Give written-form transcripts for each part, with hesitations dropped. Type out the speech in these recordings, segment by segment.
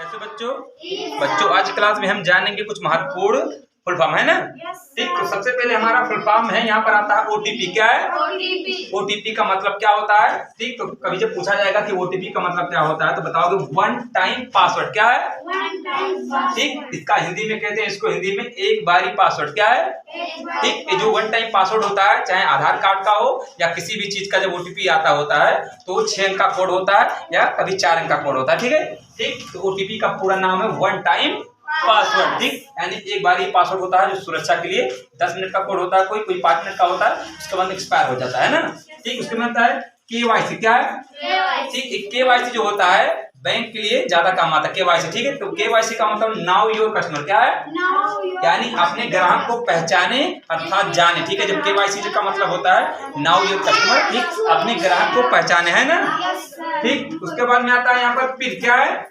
कैसे बच्चों आज क्लास में हम जानेंगे कुछ महत्वपूर्ण फुल फॉर्म है ना। ठीक, तो सबसे पहले हमारा फुल फॉर्म है, यहाँ पर आता है ओटीपी। क्या है ओटीपी का मतलब क्या होता है? ठीक, तो कभी जब पूछा जाएगा कि ओटीपी का मतलब क्या होता है तो बताओगे वन टाइम पासवर्ड। क्या है? ठीक, इसका हिंदी में कहते हैं, इसको हिंदी में एक बारी पासवर्ड। क्या है? ठीक, ये जो वन टाइम पासवर्ड होता है, चाहे आधार कार्ड का हो या किसी भी चीज का जब ओटीपी आता होता है तो 6 अंक का कोड होता है या कभी 4 अंक का कोड होता है। ठीक है, ठीक, तो ओटीपी का पूरा नाम है वन टाइम पासवर्ड। ठीक, यानी एक बार ये पासवर्ड होता है जो सुरक्षा के लिए 10 मिनट का कोड होता है, कोई 5 मिनट का होता है, उसके बाद एक्सपायर हो जाता है ना। ठीक, उसके बाद है केवाईसी। क्या है? ठीक, केवाईसी जो होता है बैंक के लिए ज्यादा काम आता है केवाईसी। ठीक है, तो केवाईसी का मतलब नाउ योर कस्टमर। क्या है? यानी अपने ग्राहक को पहचाने अर्थात जाने। ठीक है, जब केवाईसी का मतलब होता है नाउ योर कस्टमर, ठीक, अपने ग्राहक को पहचाने, है ना। ठीक, उसके बाद में आता है यहाँ पर पिन। क्या है?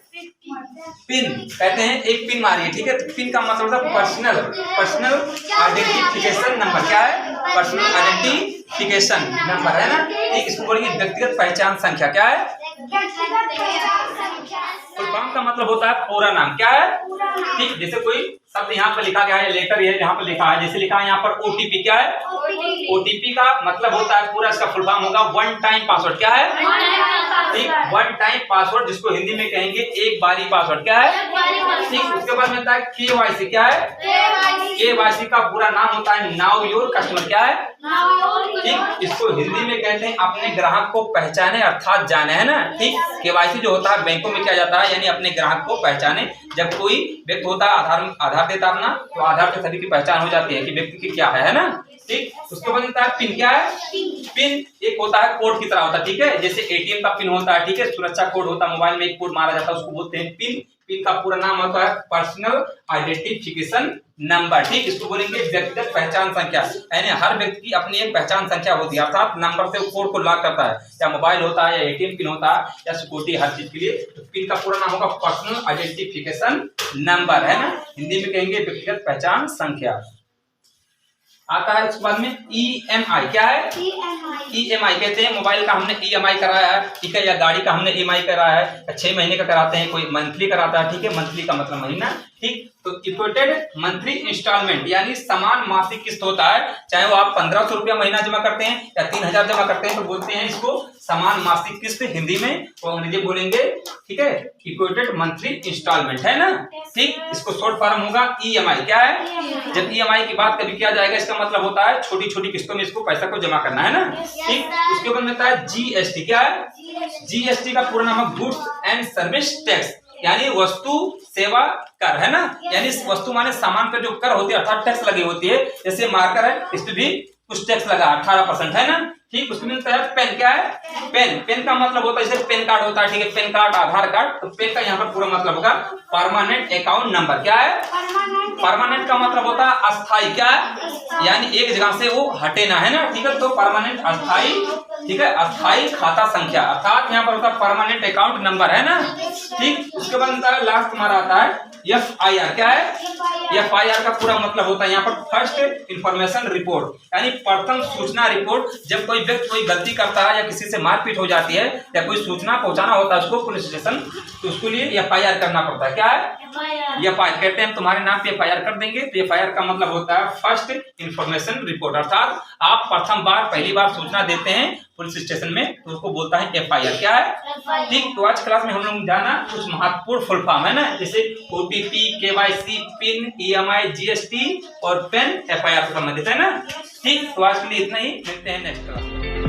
पिन कहते हैं एक पिन मारिए। ठीक है, तो पिन का मतलब होता है पर्सनल आइडेंटिफिकेशन नंबर। क्या है? पर्सनल आइडेंटिफिकेशन नंबर, है ना। ठीक, इसको बोलेंगे व्यक्तिगत पहचान संख्या। क्या है? फुल फॉर्म का मतलब होता है पूरा नाम। क्या है? ठीक, जैसे कोई शब्द यहाँ पर लिखा गया है, लेटर ये यहाँ पर लिखा है, जैसे लिखा है यहाँ पर ओटीपी। क्या है? ओटीपी का मतलब होता है पूरा इसका फुल फॉर्म होगा वन टाइम पासवर्ड। क्या है? ठीक, वन टाइम पासवर्ड जिसको हिंदी में कहेंगे एक बारी पासवर्ड। क्या है? ठीक, उसके बाद में आता है केवाईसी। क्या है? केवाईसी का पूरा नाम होता है नाउ योर कस्टमर। क्या है? ठीक, इसको हिंदी में कहते हैं अपने ग्राहक को पहचाने अर्थात जाने, है ना। ठीक, केवाईसी जो होता है बैंकों में किया जाता है, यानी अपने ग्राहक को पहचाने। जब कोई व्यक्ति होता है आधार देता अपना, तो आधार से सभी की पहचान हो जाती है कि व्यक्ति की क्या है ना। ठीक, उसके बाद होता है पिन। क्या है? पिन एक होता है कोड की तरह होता है। ठीक है, जैसे एटीएम का पिन होता है, ठीक है, सुरक्षा कोड होता है, मोबाइल में एक कोड मारा जाता है, उसको बोलते हैं पिन। पिन का पूरा नाम होता है पर्सनल आइडेंटिफिकेशन नंबर। ठीक, इसको बोलेंगे व्यक्तिगत पहचान संख्या, यानी हर व्यक्ति की अपनी एक पहचान संख्या होती है, अर्थात नंबर से कोड को लॉक करता है, या मोबाइल होता है या एटीएम पिन होता है या सिक्योरिटी हर चीज के लिए। तो पिन का पूरा नाम होगा पर्सनल आइडेंटिफिकेशन नंबर, है ना। हिंदी में कहेंगे व्यक्तिगत पहचान संख्या। आता है उसके बाद में ईएमआई। क्या है? ईएमआई कहते हैं मोबाइल का हमने ईएमआई कराया है, ठीक है, या गाड़ी का हमने ईएमआई कराया है, 6 महीने का कराते हैं, कोई मंथली कराता है। ठीक है, मंथली का मतलब महीना। ठीक, तो इक्वेटेड मंथली इंस्टॉलमेंट यानी समान मासिक किस्त होता है, चाहे वो आप 1500 रुपया महीना जमा करते हैं या 3000 जमा करते हैं, तो बोलते हैं इसको समान मासिक किस्त हिंदी में, और अंग्रेजी बोलेंगे, ठीक है, इक्वेटेड मंथली इंस्टॉलमेंट, है ना। ठीक, इसको शॉर्ट फॉर्म होगा ईएमआई। क्या है? जब ईएमआई की बात कभी किया जाएगा, इसका मतलब होता है छोटी छोटी किस्तों में इसको पैसा को जमा करना, है ना। ठीक, उसके बाद होता है जीएसटी। क्या है? जीएसटी का पूरा नाम है गुड्स एंड सर्विस टैक्स, यानी वस्तु सेवा कर, है ना। यानी वस्तु माने सामान पर जो कर होती है अर्थात टैक्स लगी होती है, जैसे मार्कर है इस पे भी कुछ टैक्स लगा 18%, है ना। ठीक, उसमें मिलता है पेन। क्या है? पेन का मतलब होता है जैसे पेन कार्ड होता है, ठीक है, पेन कार्ड, आधार कार्ड, तो पेन का यहाँ पर पूरा मतलब होगा परमानेंट अकाउंट नंबर। क्या है? परमानेंट का मतलब होता है अस्थाई। क्या है? यानी एक जगह से वो हटे ना, है ना। ठीक है, तो परमानेंट अस्थाई, ठीक है, अस्थाई खाता संख्या अर्थात यहाँ पर होता है परमानेंट अकाउंट नंबर, है ना। ठीक, उसके बाद लास्ट हमारा आता है एफआईआर। क्या है? एफआईआर का पूरा मतलब होता है यहाँ पर फर्स्ट इंफॉर्मेशन रिपोर्ट, यानी प्रथम सूचना रिपोर्ट। जब कोई व्यक्ति कोई गलती करता है या किसी से मारपीट हो जाती है या कोई सूचना पहुंचाना होता है उसको पुलिस स्टेशन, तो उसके लिए एफआईआर करना पड़ता है। क्या है? एफआईआर कहते हैं तुम्हारे नाम पे एफआईआर कर देंगे, तो एफआईआर का मतलब होता है फर्स्ट इंफॉर्मेशन रिपोर्ट, अर्थात आप प्रथम बार पहली बार सूचना देते हैं पुलिस स्टेशन में, तो उसको बोलता है एफआईआर। क्या है? ठीक, तो आज क्लास में हम लोग जाना कुछ महत्वपूर्ण फुल फॉर्म, है ना, जैसे OTP, KYC, pin, EMI, GST और पेन एफआईआर से संबंधित, है ना। ठीक, तो आज के लिए इतना ही, मिलते हैं नेक्स्ट क्लास में।